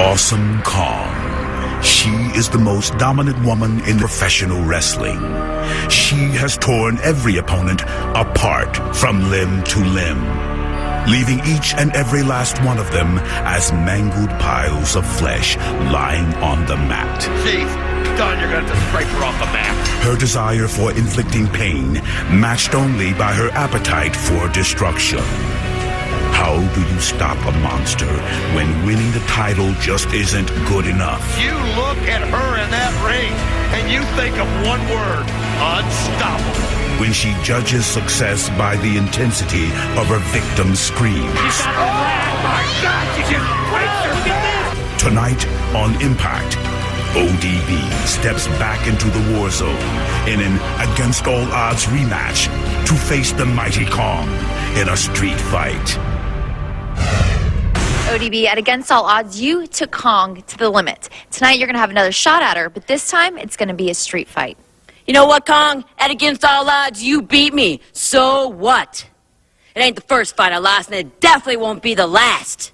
Awesome Kong. She is the most dominant woman in professional wrestling. She has torn every opponent apart from limb to limb, leaving each and every last one of them as mangled piles of flesh lying on the mat. Jeez, done. You're gonna have to scrape her off the mat. Her desire for inflicting pain matched only by her appetite for destruction. How do you stop a monster when winning the title just isn't good enough? You look at her in that ring and you think of one word: unstoppable. When she judges success by the intensity of her victim's screams. Oh my God, she just breaks her back. Tonight on Impact, ODB steps back into the war zone in an against all odds rematch to face the mighty Kong in a street fight. ODB, at Against All Odds, you took Kong to the limit. Tonight you're going to have another shot at her, but this time it's going to be a street fight. You know what, Kong? At Against All Odds, you beat me. So what? It ain't the first fight I lost, and it definitely won't be the last.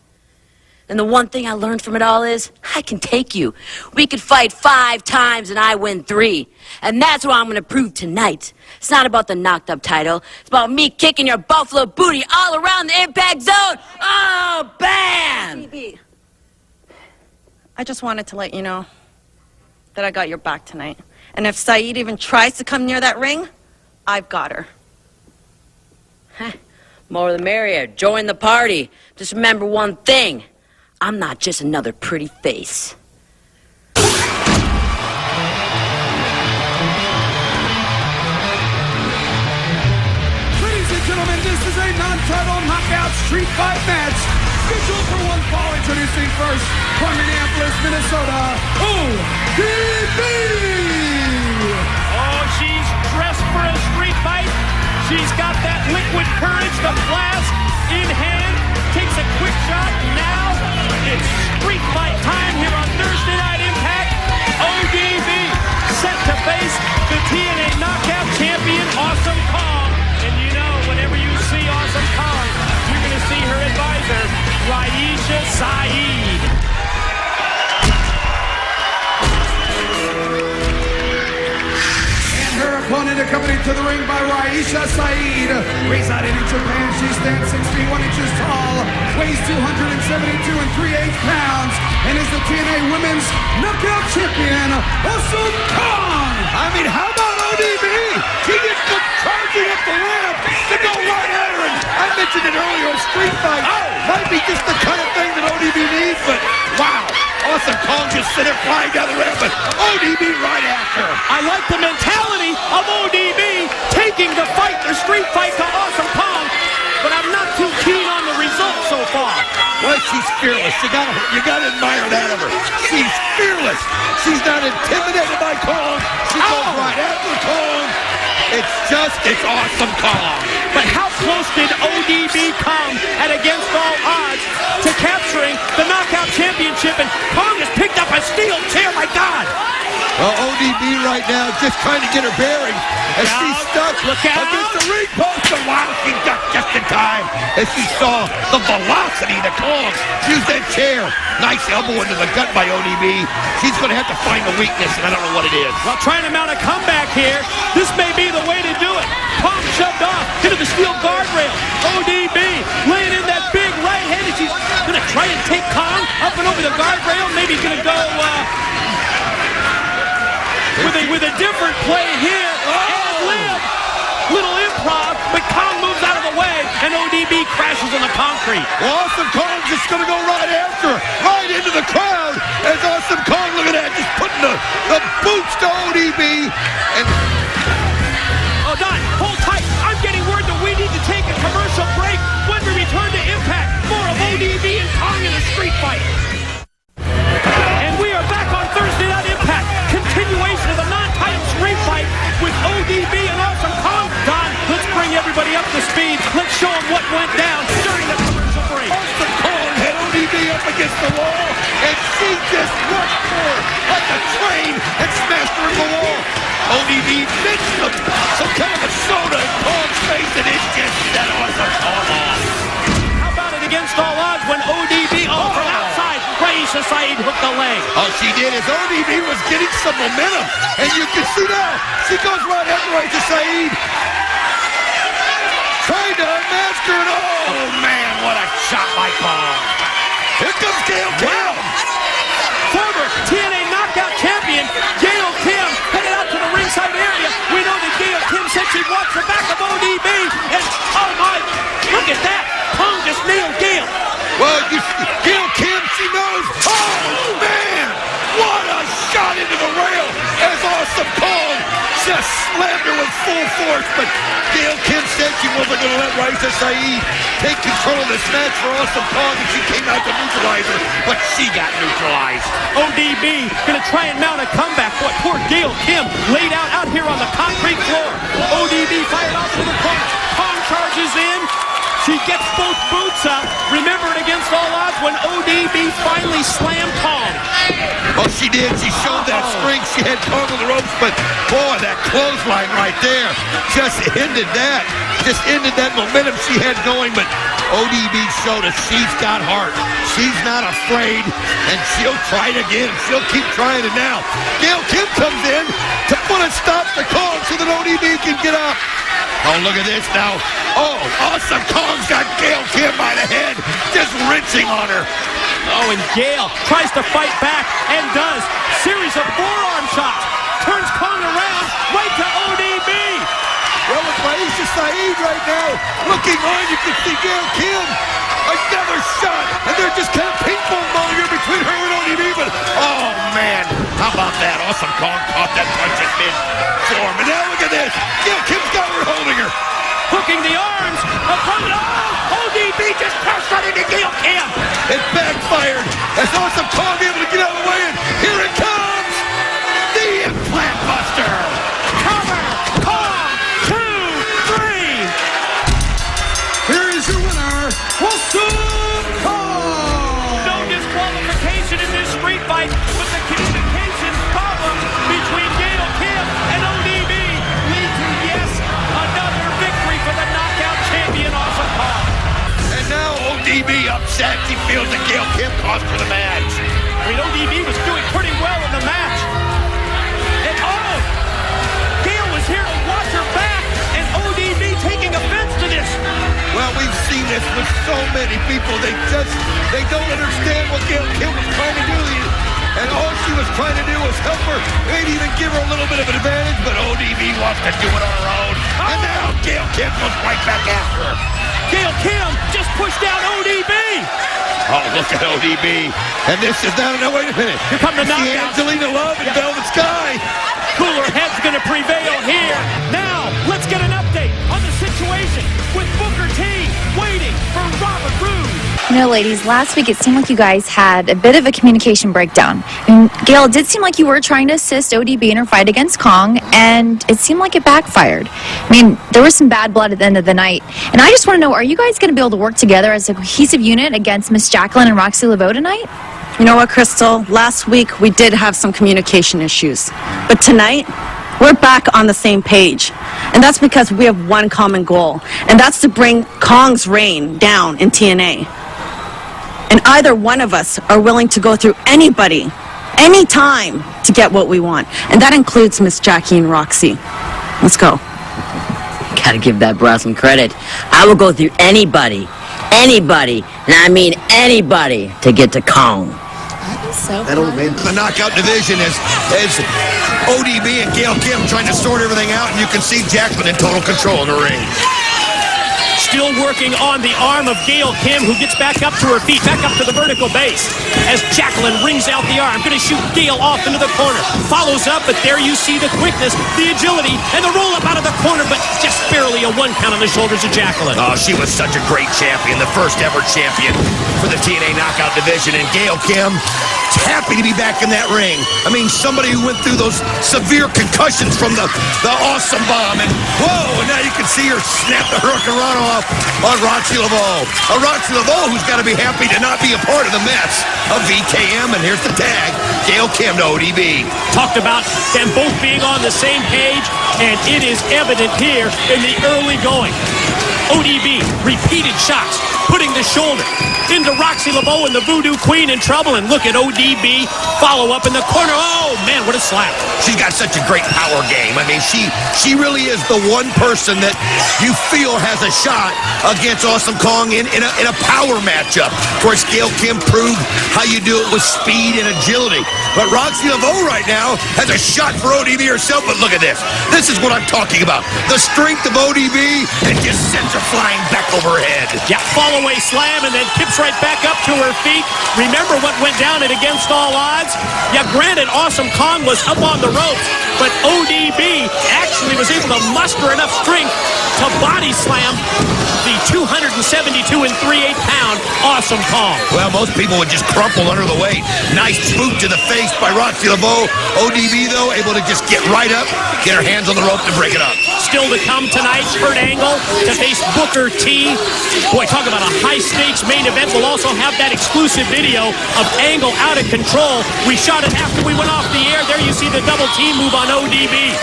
And the one thing I learned from it all is, I can take you. We could fight 5 times and I win 3. And that's what I'm going to prove tonight. It's not about the knocked up title. It's about me kicking your buffalo booty all around the impact zone. Oh, bam! I just wanted to let you know that I got your back tonight. And if Saeed even tries to come near that ring, I've got her. More the merrier. Join the party. Just remember one thing. I'm not just another pretty face. Ladies and gentlemen, this is a non-title knockout street fight match. Scheduled for one fall. Introducing first from Minneapolis, Minnesota, ODB. Oh, she's dressed for a street fight. She's got that liquid courage, the flask in hand. Takes a quick shot. Now it's street fight time here on Thursday Night Impact. ODB set to face the TNA knockout champion, Awesome Kong. And you know, whenever you see Awesome Kong, you're going to see her advisor, Raisha Saeed. And her opponent, accompanied to the ring by Raisha Saeed, residing in Japan. She stands 6 feet 1 inches tall, weighs 272 pounds, and is the TNA Women's Knockout Champion, Awesome Kong. I mean, how about ODB? He gets the charging up the ramp to go right at her. And I mentioned it earlier, a street fight might be just the kind of thing that ODB needs, but wow. Awesome Kong just sent her flying down the ramp, but ODB right after her. I like the mentality of ODB taking the fight, the street fight to Awesome Kong, but I'm not too keen on the results so far. Well, she's fearless. You gotta admire that of her. She's fearless. She's not intimidated by Kong. She goes right after Kong. It's Awesome Kong. But how close did ODB come at Against All Odds to capturing the Knockout Championship? And Kong has picked up a steel chair, my God! Well, ODB right now just trying to get her bearings as she's stuck against the ring post. And wow, she ducked just in time as she saw the velocity that Kong used that chair. Nice elbow into the gut by ODB. She's going to have to find a weakness, and I don't know what it is. Well, trying to mount a comeback here. This may be the way to do it. Kong shoved off into the steel guardrail. ODB laying in that big right hand, and she's going to try and take Kong up and over the guardrail. Maybe he's going to go with a different play here. Ad-lib. Little improv, but Kong moves out of the way, and ODB crashes on the concrete. Well, Awesome Kong's just going to go right after her, right into the crowd, as Awesome Kong, look at that, just putting the boots to ODB. And oh, Don, hold tight. I'm getting word that we need to take a commercial break. When we return to Impact, more of ODB and Kong in a street fight. And we are back on Thursday Night Impact. Continuation of the non-title street fight with ODB and Awesome Kong. Don, let's bring everybody up to speed. Let's show them what went down during the commercial break. Awesome Kong had ODB up against the wall, and she just rushed for her like a train and smashed her in the wall. ODB mixed some kind of a soda in Kong's face, and it just set Awesome Kong off. How about it Against All Odds when ODB, from outside, Raisha Saeed hook the leg. Oh, she did. As ODB was getting some momentum. And you can see now, she goes right heavyweight to Saeed. Trying to unmask her, and oh, man, what a shot by Kong. Here comes Gail Kim. Former TNA knockout champion Gail Kim headed out to the ringside area. We know that Gail Kim said she'd watch the back of ODB, and oh my, look at that. Kong just nailed Gail. Well, Gail Kim, she knows. Oh, man, what a shot into the rail as Awesome Kong just slammed her with full force. But Gail Kim said she wasn't going to let Raisha Saeed take control of this match for Awesome Kong, and she came out to neutralize her, but she got neutralized. ODB gonna try and mount a comeback. Boy, poor Gail Kim laid out here on the concrete floor. ODB fired off to the corner. Kong charges in. She gets both boots up. Remember it against all odds when ODB finally slammed Kong. Oh, she did. She showed that strength. She had Kong on the ropes, but boy, that clothesline right there just ended that. Just ended that momentum she had going, but ODB showed us she's got heart. She's not afraid, and she'll try it again. She'll keep trying it now. Gail Kim comes in to put a stop to Kong so that ODB can get up. Oh, look at this now. Oh, Awesome Kong's got Gail Kim by the head, just wrenching on her. Oh, and Gail tries to fight back and does. Series of forearm shots. Turns Kong around right to ODB. Well, with Raisha Saeed right now looking on, you can see Gail Kim. Another shot, and they're just kind of ping-pong-balling here between her and ODB, but oh, man, how about that? Awesome Kong caught that punch at mid-form, and now look at this. Gail Kim's got her holding her. Hooking the arms. ODB just crushed right into Gail Kim. It backfired as Awesome Kong able to get out of the way, and here it comes. The Implant Buster. Cover. Kong. 2, 3. Here is your winner, Awesome Kong. No disqualification in this street fight, but the communication problem between Gail Kim and ODB lead to, yes, another victory for the knockout champion, Awesome Kong. And now ODB upset. She feels that Gail Kim cost her the match. I mean, ODB was doing pretty well in the match. And oh, Gail was here to watch her back, and ODB taking offense to this. Well, we've seen this with so many people. They don't understand what Gail Kim was trying to do. And all she was trying to do was help her, maybe even give her a little bit of an advantage, but ODB wants to do it on her own. And now Gail Kim goes right back after her. Gail Kim just pushed down ODB. Oh, look at ODB. And this is now, wait a minute. Here come the It's knockouts. Angelina Love and Velvet Sky. Cooler head's going to prevail here. Now, let's get an update on the situation with Booker T waiting for Robert Roode. You know, ladies, last week it seemed like you guys had a bit of a communication breakdown. And Gail, it did seem like you were trying to assist ODB in her fight against Kong, and it seemed like it backfired. I mean, there was some bad blood at the end of the night. And I just want to know, are you guys going to be able to work together as a cohesive unit against Miss Jacqueline and Roxy Laveau tonight? You know what, Crystal? Last week we did have some communication issues. But tonight, we're back on the same page. And that's because we have one common goal. And that's to bring Kong's reign down in TNA. And either one of us are willing to go through anybody, anytime, to get what we want. And that includes Miss Jackie and Roxy. Let's go. Gotta give that bra some credit. I will go through anybody, and I mean anybody, to get to Kong. The knockout division is ODB and Gail Kim trying to sort everything out, and you can see Jacqueline in total control in the ring. Still working on the arm of Gail Kim, who gets back up to her feet, back up to the vertical base. As Jacqueline rings out the arm, going to shoot Gail off into the corner. Follows up, but there you see the quickness, the agility, and the roll-up out of the corner, but just barely a one count on the shoulders of Jacqueline. Oh, she was such a great champion, the first ever champion for the TNA knockout division, and Gail Kim happy to be back in that ring. I mean, somebody who went through those severe concussions from the awesome bomb, and whoa, and now you can see her snap the hurricanrana off on Roxy Laveau. Roxy Laveau who's got to be happy to not be a part of the mess of VKM, and here's the tag, Gail Kim to ODB. Talked about them both being on the same page, and it is evident here in the early going. ODB, repeated shots, putting the shoulder into Roxy Laveau and the Voodoo Queen in trouble. And look at ODB follow up in the corner. Oh, man, what a slap. She's got such a great power game. I mean, she really is the one person that you feel has a shot against Awesome Kong in a power matchup. Of course, Gail Kim proved how you do it with speed and agility. But Roxy Laveau right now has a shot for ODB herself. But look at this. This is what I'm talking about. The strength of ODB, and just sends her flying back over her head. Yeah, fall away slam and then kips right back up to her feet. Remember what went down at Against All Odds? Yeah, granted, Awesome Kong was up on the ropes, but ODB actually was able to muster enough strength to body slam the 272 and 3/8 pound Awesome Kong. Well, most people would just crumple under the weight. Nice boot to the face by Roxy Laveau. ODB, though, able to just get right up, get her hands on the rope to break it up. Still to come tonight, Kurt Angle to face Booker T. Boy, talk about a high-stakes main event. We'll also have that exclusive video of Angle out of control. We shot it after we went off the air. There you see the double team move on ODB.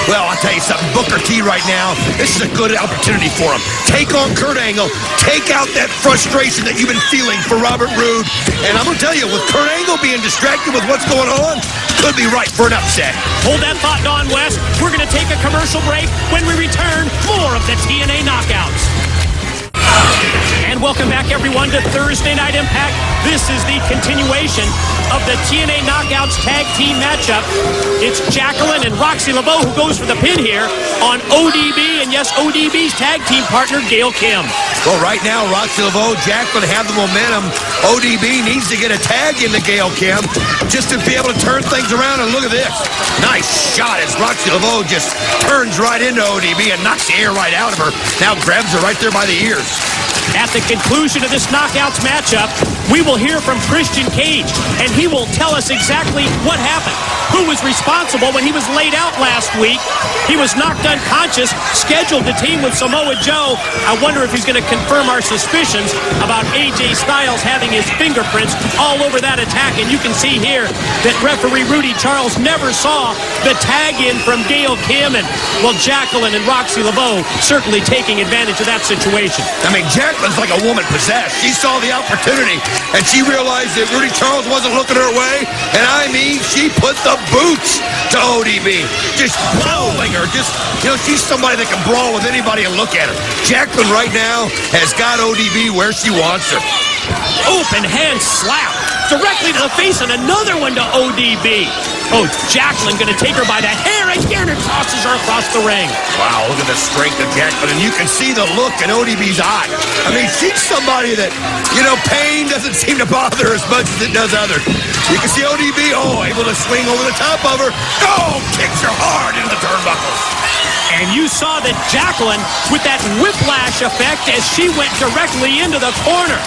Well, I'll tell you something. Booker T right now, this is a good opportunity for him. Take on Kurt Angle. Take out that frustration that you've been feeling for Robert Roode. And I'm going to tell you, with Kurt Angle being distracted with what's going on, could be right for an upset. Hold that thought, Don West. We're going to take a commercial break. When we return, more of the TNA Knockouts. And welcome back, everyone, to Thursday Night Impact. This is the continuation of the TNA Knockouts tag team matchup. It's Jacqueline and Roxy Laveau who goes for the pin here on ODB, and yes, ODB's tag team partner, Gail Kim. Well, right now, Roxy Laveau, Jacqueline have the momentum. ODB needs to get a tag into Gail Kim just to be able to turn things around, and look at this. Nice shot as Roxy Laveau just turns right into ODB and knocks the air right out of her. Now grabs her right there by the ears. At the conclusion of this Knockouts matchup, we will hear from Christian Cage, and he will tell us exactly what happened. Who was responsible when he was laid out last week? He was knocked unconscious, scheduled to team with Samoa Joe. I wonder if he's going to confirm our suspicions about AJ Styles having his fingerprints all over that attack. And you can see here that referee Rudy Charles never saw the tag in from Gail Kim. And, well, Jacqueline and Roxy Laveau certainly taking advantage of that situation. I mean, Jacqueline's like a woman possessed. She saw the opportunity, and she realized that Rudy Charles wasn't looking her way. And I mean, she put the boots to ODB. Just brawling her. Just, you know, she's somebody that can brawl with anybody and look at her. Jacqueline right now has got ODB where she wants her. Open hand slap directly to the face, and another one to ODB. Oh, Jacqueline going to take her by the hair again and tosses her across the ring. Wow, look at the strength of Jacqueline, and you can see the look in ODB's eye. I mean, she's somebody that, you know, pain doesn't seem to bother her as much as it does others. You can see ODB, able to swing over the top of her. Oh, kicks her hard into the turnbuckles. And you saw that Jacqueline with that whiplash effect as she went directly into the corner.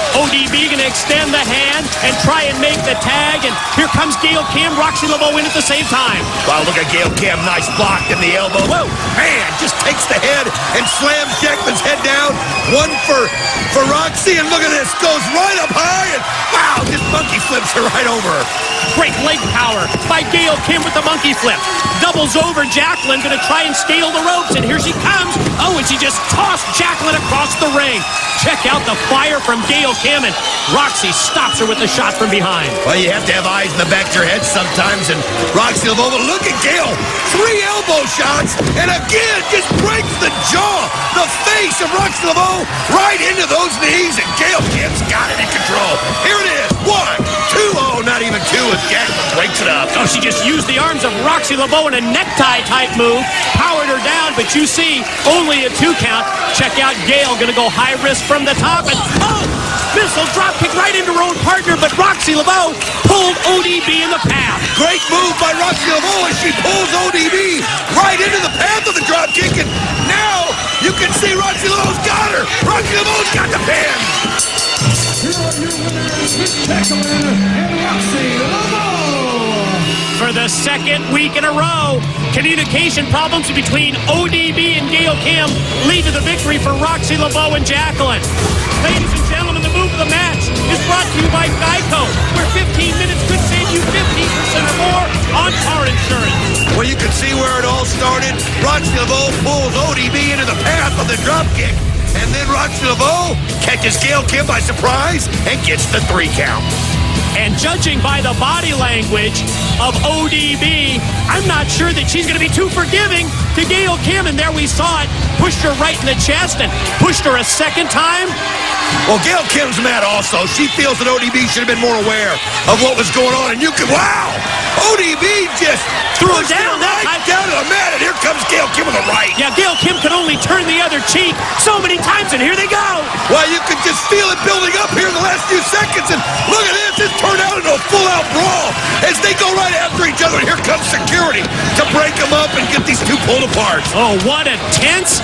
ODB going to extend the hand and try and make the tag. And here comes Gail Kim, Roxy Laveau in at the same time. Wow, look at Gail Kim. Nice block in the elbow. Whoa, man, just takes the head and slams Jacqueline's head down. One for Roxy, and look at this. Goes right up high, and wow, just monkey flips her right over her. Great leg power by Gail Kim with the monkey flip. Doubles over Jacqueline, going to try and scale the ropes, and here she comes. Oh, and she just tossed Jacqueline across the ring. Check out the fire from Gail Kim, and Roxy stops her with a shot from behind. Well, you have to have eyes in the back of your head sometimes, and Roxy Laveau, look at Gail. 3 elbow shots, and again, just breaks the jaw, the face of Roxy Laveau right into those knees, and Gail Kim's got it in control. Here it is, 1, 2, oh, not even 2, as Jacqueline breaks it up. Oh, she just used the arms of Roxy Laveau in a necktie-type move, powered her down, but you see, only a 2 count. Check out Gail, going to go high risk from the top, and oh, missile drop kick right into her own partner, but Roxy Laveau pulled ODB in the path. Great move by Roxy Laveau as she pulls ODB right into the path of the drop kick, and now you can see Roxy Laveau's got her. Roxy Laveau's got the pin. Here are your winners, Jacqueline and Roxy Laveau. For the second week in a row, communication problems between ODB and Gail Kim lead to the victory for Roxy Laveau and Jacqueline. Ladies and gentlemen, the the move of the match is brought to you by Geico, where 15 minutes could save you 15% or more on car insurance. Well, you can see where it all started. Raisha Love pulls ODB into the path of the dropkick. And then Raisha Love catches Gail Kim by surprise and gets the 3 count. And judging by the body language of ODB, I'm not sure that she's going to be too forgiving to Gail Kim. And there we saw it. Pushed her right in the chest and pushed her a second time. Well, Gail Kim's mad also. She feels that ODB should have been more aware of what was going on. And you can, wow! ODB just threw her down. Right down to the mat, and here comes Gail Kim with the right. Yeah, Gail Kim can only turn the other cheek so many times, and here they go. Well, you can just feel it building up here in the last few seconds, and look at this. It's turned out into a full-out brawl as they go right after each other, and here comes security to break them up and get these two pulled apart. Oh, what an intense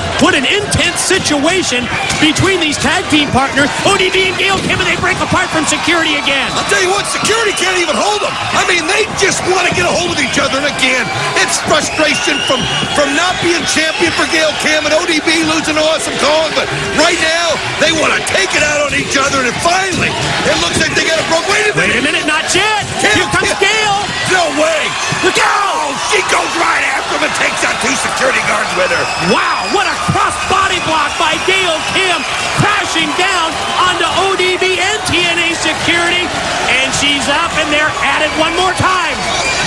situation between these tag team partners, ODB and Gail Kim, and they break apart from security again. I'll tell you what, security can't even hold them. I mean, they just want to get a hold of each other, and again, it's frustration from not being champion for Gail Kim and ODB losing to Awesome Kong, but right now, they want to take it out on each other, and finally, it looks like they got a broke. Wait a minute, not yet. Here comes Gail. No way. Look out. Oh, she goes right after him and takes out 2 security guards with her. Wow, what a cross-body block by Gail Kim, crashing down onto ODB and TNA security, and she's up, and they're at it one more time.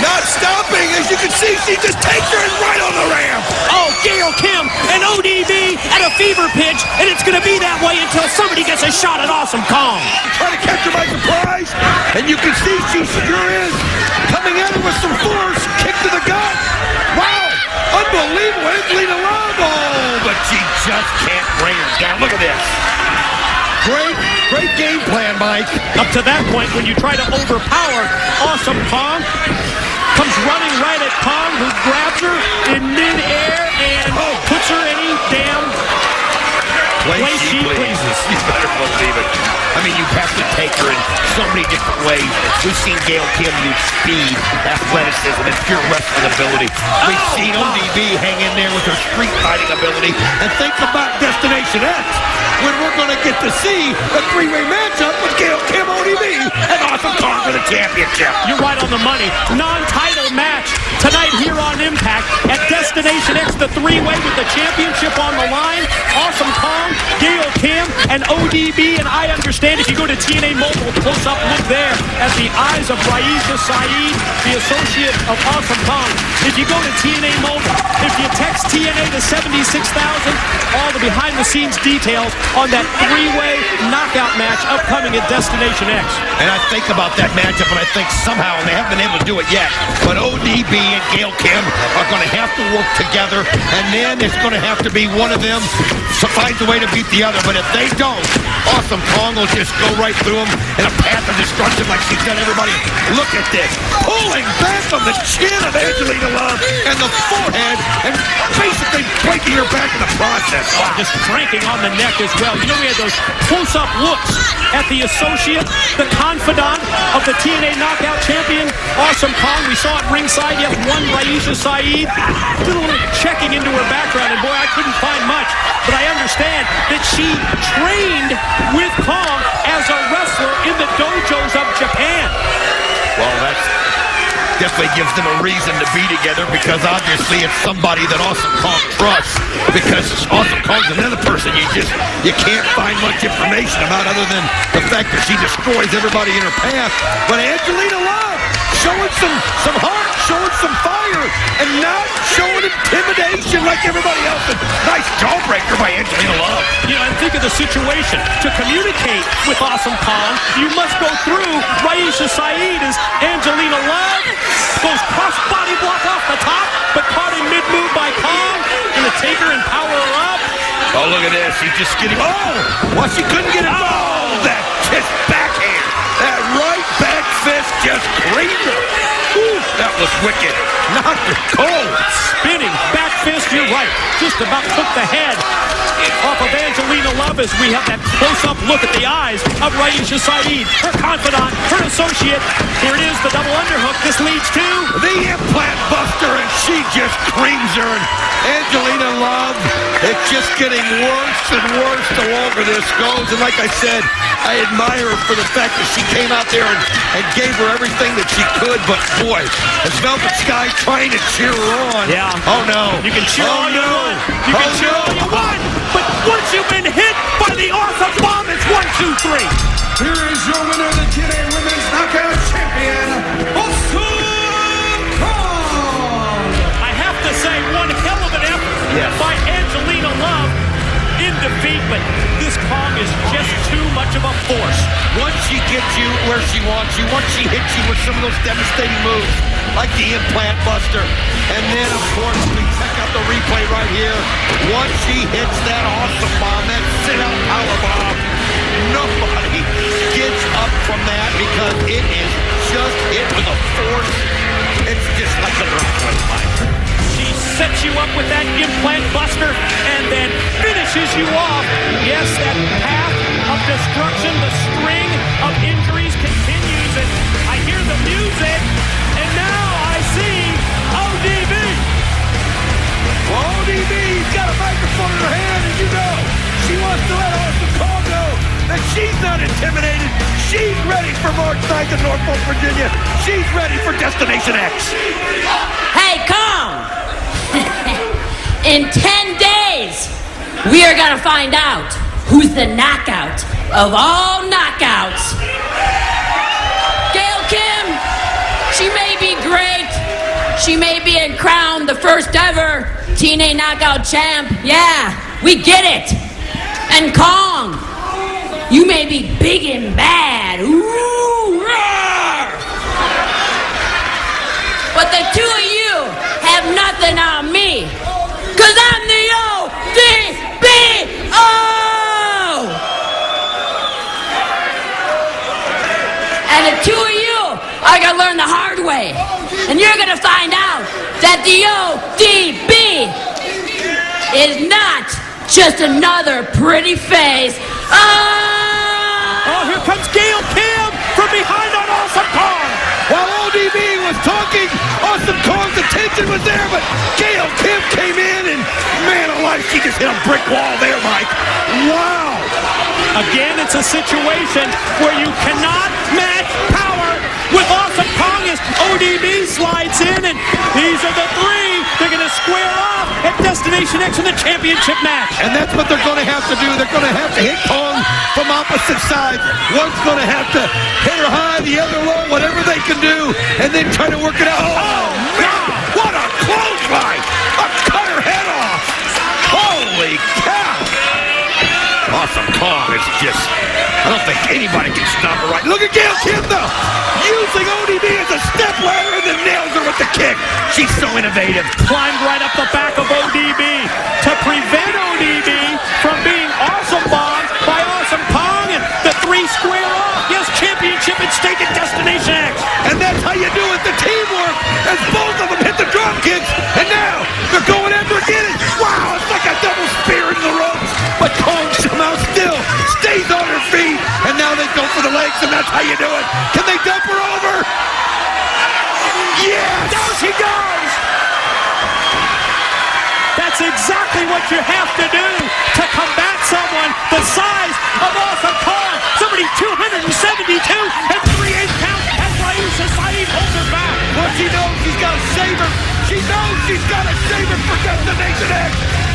Not stopping. As you can see, she just takes her and right on the ramp. Oh, Gail Kim and ODB at a fever pitch, and it's going to be that way until somebody gets a shot at Awesome Kong. Trying to catch her by surprise, and you can see she sure is coming at her with some force. Kick to the gut. Wow, unbelievable. Angelina Love. Oh, but she just can't bring her down. Look at this. Great game plan, Mike. Up to that point, when you try to overpower Awesome Kong, comes running right at Kong, who grabs her in midair and puts her any damn place she pleases. You better believe it. I mean, you have to take her in so many different ways. We've seen Gail Kim use speed, athleticism, and pure wrestling ability. We've seen ODB hang in there with her street fighting ability. And think about Destination X, when we're going to get to see a 3-way matchup with Gail Kim, ODB, and Awesome Kong for the championship. You're right on the money. Non-title match tonight here on Impact at Destination X, the 3-way with the championship on the line. Awesome Kong, Gail Kim, and ODB. And I understand if you go to TNA Mobile, close-up look there at the eyes of Raisha Saeed, the associate of Awesome Kong. If you go to TNA Mobile, if you text TNA to 76,000, all the behind-the-scenes details on that 3-way knockout match upcoming at Destination X. And I think about that matchup, and I think somehow, and they haven't been able to do it yet, but ODB and Gail Kim are going to have to work together, and then it's going to have to be one of them finds a way to beat the other. But if they don't, Awesome Kong will just go right through them in a path of destruction like she's done everybody. Look at this. Pulling back from the chin of Angelina Love and the forehead, and basically breaking her back in the process. Oh, just cranking on the neck as well. You know, we had those close-up looks at the associate, the confidant of the TNA Knockout Champion, Awesome Kong. We saw it ringside. Yes, one Raisha Saeed. Did a little checking into her background, and boy, I couldn't find much. But I understand that she trained with Kong as a wrestler in the dojos of Japan. Well, that's definitely gives them a reason to be together, because obviously it's somebody that Awesome Kong trusts, because Awesome Kong's another person you can't find much information about other than the fact that she destroys everybody in her path. But Angelina Love showing some heart, showing some fire, and not showing intimidation like everybody else. And nice jawbreaker by Angelina Love. You know, and think of the situation. To communicate with Awesome Kong, you must go through Raisha Saeed as Angelina Love goes cross-body block off the top, but caught in mid-move by Kong. Gonna take her and power her up. Oh, look at this. She's just getting... Oh! Well, she couldn't get it. Oh, that just backhand. That right back fist just creamed her. Ooh, that was wicked. Knocked her cold. Spinning back fist, you're right. Just about took the head off of Angelina Angelina Love as we have that close-up look at the eyes of Raisha Saeed, her confidant, her associate. Here it is, the double underhook. This leads to the implant buster, and she just creams her. And Angelina Love, it's just getting worse and worse the longer this goes. And like I said, I admire her for the fact that she came out there and gave her everything that she could. But boy, is Velvet Sky trying to cheer her on. Yeah. Oh no. You can cheer all you want. You can cheer all you want. But once you've been hit by the awesome bomb, it's 1, 2, 3. Here is your winner, the TNA Women's Knockout Champion, Awesome Kong! I have to say, one hell of an effort by Angelina Love in defeat, but this Kong is just too much of a force. Once she gets you where she wants you, once she hits you with some of those devastating moves, like the implant buster, and then, of course, we check out the replay right here. Once she hits that awesome bomb, that sit-out power bomb, nobody gets up from that because it is just hit with a force. It's just like an earthquake, Mike. She sets you up with that implant buster and then finishes you off. Yes, that path of destruction, the string of injuries continues, and I hear the music, and now I see ODB. Well, ODB's got a microphone in her hand, and you know she wants to let Awesome Kong know that she's not intimidated. She's ready for March 9th in Norfolk, Virginia. She's ready for Destination X. Hey, Kong! In 10 days, we are gonna find out who's the knockout of all knockouts. Gail Kim, she may be great. She may be crowned the first ever TNA knockout champ. Yeah, we get it. And Kong, you may be big and bad. Ooh, roar! But the two of you have nothing on me. Cause I'm the ODB! And the two of you are gonna learn the hard way. And you're gonna find out that the ODB is not just another pretty face. Oh, here comes Gail Kim from behind on Awesome Kong. While ODB was talking, Awesome Kong's attention was there, but Gail Kim came in, and man alive, she just hit a brick wall there, Mike. Wow. Again, it's a situation where you cannot match power with Awesome Kong as ODB slides in, and these are the three. They're going to square off at Destination X in the championship match. And that's what they're going to have to do. They're going to have to hit Kong from opposite sides. One's going to have to hit her high, the other low, whatever they can do, and then try to work it out. Oh, man, what a clothesline! Cut her head off! Holy cow! Awesome Kong is just, I don't think anybody can stop her right. Look at Gail Kim, though, using ODB as a step ladder and then nails her with the kick. She's so innovative. Climbed right up the back of ODB to prevent ODB from being awesome bombed by Awesome Kong, and the three square off. Yes, championship at stake at Destination X. And that's how you do it, the teamwork, as both of them hit the drop kicks, and now they're going after again. Wow, it's like a double spear in the ropes, but Kong somehow still stays on her feet, and now they go for the legs, and that's how you do it. Can they dump her over? Yes! Down she goes! That's exactly what you have to do to combat someone the size of Awesome Kong. Somebody 272 and 3/8 pounds, and Raisha Saeed holds her back. Well, she knows she's got to save her. She knows she's got to save her for Destination X.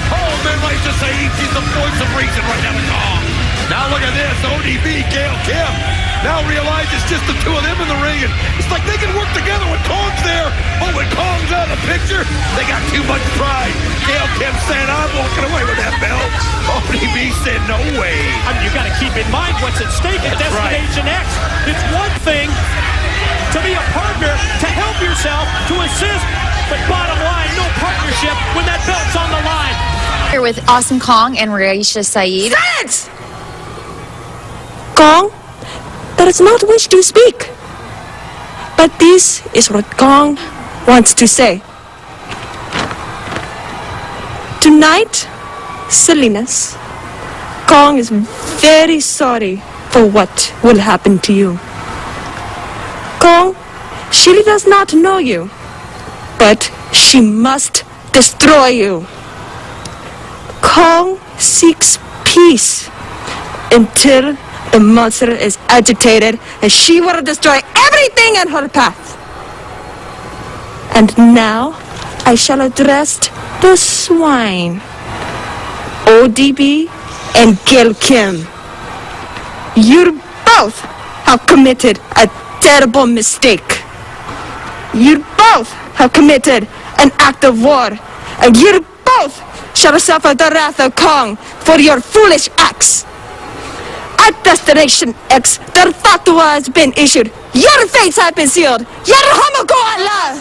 Oh, man, Raisha Saeed, she's the voice of reason right now to Kong. Now look at this, ODB, Gail Kim. Now realize it's just the two of them in the ring, and it's like they can work together when Kong's there, but when Kong's out of the picture, they got too much pride. Gail Kim saying, I'm walking away with that belt. ODB said, no way. I mean, you got to keep in mind what's at stake at Destination X. It's one thing to be a partner, to help yourself, to assist, but bottom line, no partnership when that belt's on the line. Here with Awesome Kong and Raisha Saeed. Silence! Kong does not wish to speak. But this is what Kong wants to say. Tonight, silliness, Kong is very sorry for what will happen to you. Kong, she does not know you, but she must destroy you. Kong seeks peace until the monster is agitated and she will destroy everything in her path. And now I shall address the swine, ODB and Gail Kim. You both have committed a terrible mistake. You both have committed an act of war, and you both shall suffer the wrath of Kong for your foolish acts. At Destination X, the fatwa has been issued. Your fates have been sealed. Yarhamuku Allah!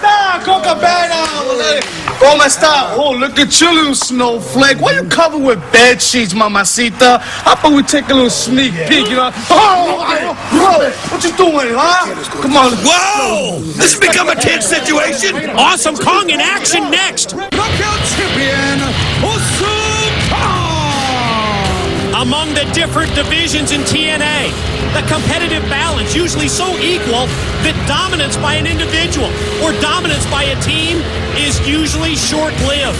¿Cómo está? Oh, look at you, little snowflake. Why you covered with bed sheets, mamacita? How about we take a little sneak peek, you know? Bro, what you doing, huh? Come on. Whoa! This has become a tense situation. Awesome Kong in action next. Knockout champion, Awesome Kong! Among the different divisions in TNA, the competitive balance usually so equal that dominance by an individual or dominance by a team is usually short-lived.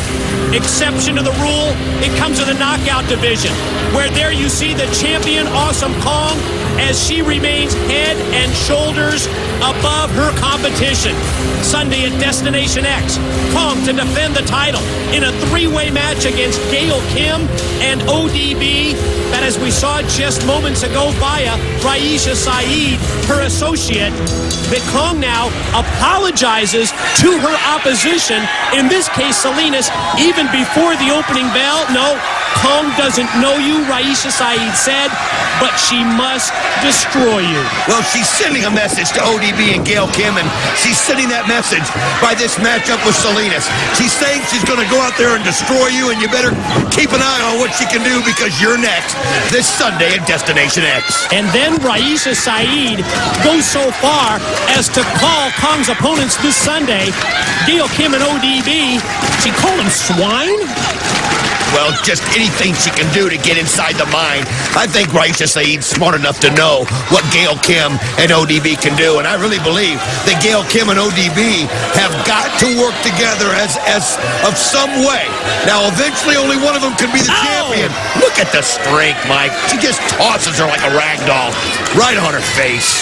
Exception to the rule, it comes in the knockout division, where there you see the champion Awesome Kong as she remains head and shoulders above her competition. Sunday at Destination X, Kong to defend the title in a three-way match against Gail Kim and ODB, that as we saw just moments ago via Raisha Saeed, her associate, that Kong now apologizes to her opposition, in this case Salinas, even before the opening bell. No, Kong doesn't know you, Raisha Saeed said, but she must destroy you. Well, she's sending a message to ODB and Gail Kim, and she's sending that message by this matchup with Salinas. She's saying she's going to go out there and destroy you, and you better keep an eye on what she can do, because you're next this Sunday at Destination X. And then Raisha Saeed goes so far as to call Kong's opponents this Sunday, Gail Kim and ODB, she called them swine? Well, just anything she can do to get inside the mind. I think Raisha Saeed's smart enough to know what Gail Kim and ODB can do, and I really believe that Gail Kim and ODB have got to work together as of some way. Now, eventually, only one of them can be the champion. Look at the strength, Mike. She just tosses her like a rag doll right on her face.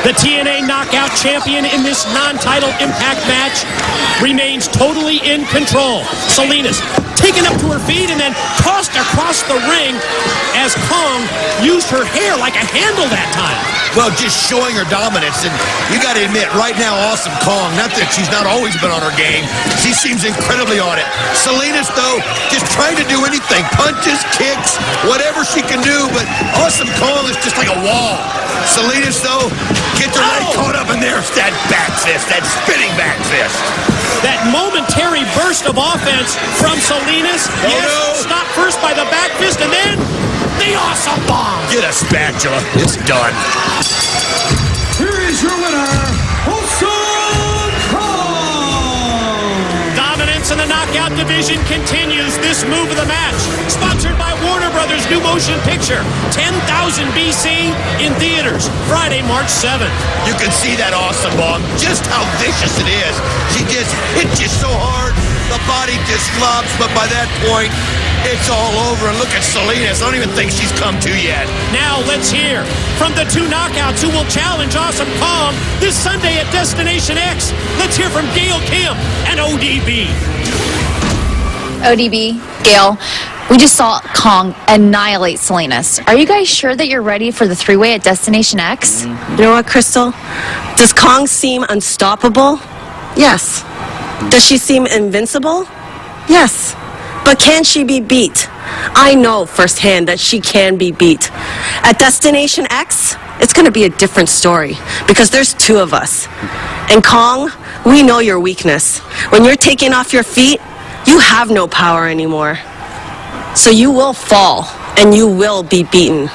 The TNA knockout champion in this non-title Impact match remains totally in control. Salinas taken up to her feet and then tossed across the ring as Kong used her hair like a handle that time. Well, just showing her dominance, and you got to admit, right now, Awesome Kong, not that she's not always been on her game, she seems incredibly on it. Salinas, though, just trying to do anything, punches, kicks, whatever she can do, but Awesome Kong is just like a wall. Salinas, though, gets her right caught up in there. It's that back fist, that spinning back fist. That momentary burst of offense from Salinas. Stopped first by the back fist and then the awesome bomb. Get a spatula. It's done. Here is your winner, Awesome Kong! Dominance in the knockout division continues. This move of the match, sponsored by Warner Brothers' new motion picture, 10,000 BC in theaters, Friday, March 7th. You can see that awesome bomb, just how vicious it is. She just hits you so hard, the body just flops, but by that point, it's all over. And look at Salinas. I don't even think she's come to yet. Now let's hear from the two knockouts who will challenge Awesome Kong this Sunday at Destination X. Let's hear from Gail Kim and ODB. ODB, Gail, we just saw Kong annihilate Salinas. Are you guys sure that you're ready for the three-way at Destination X? You know what, Crystal? Does Kong seem unstoppable? Yes. Does she seem invincible? Yes. But can she be beat? I know firsthand that she can be beat. At Destination X, it's going to be a different story because there's two of us. And Kong, we know your weakness. When you're taken off your feet, you have no power anymore. So you will fall and you will be beaten.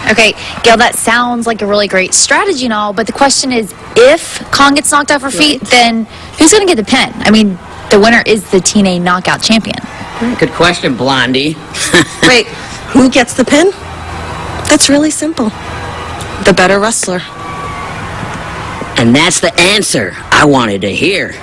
Okay, Gail, that sounds like a really great strategy and all, but the question is, if Kong gets knocked off her feet, then who's going to get the pin? I mean, the winner is the TNA knockout champion. Good question, Blondie. Wait, who gets the pin? That's really simple. The better wrestler. And that's the answer I wanted to hear.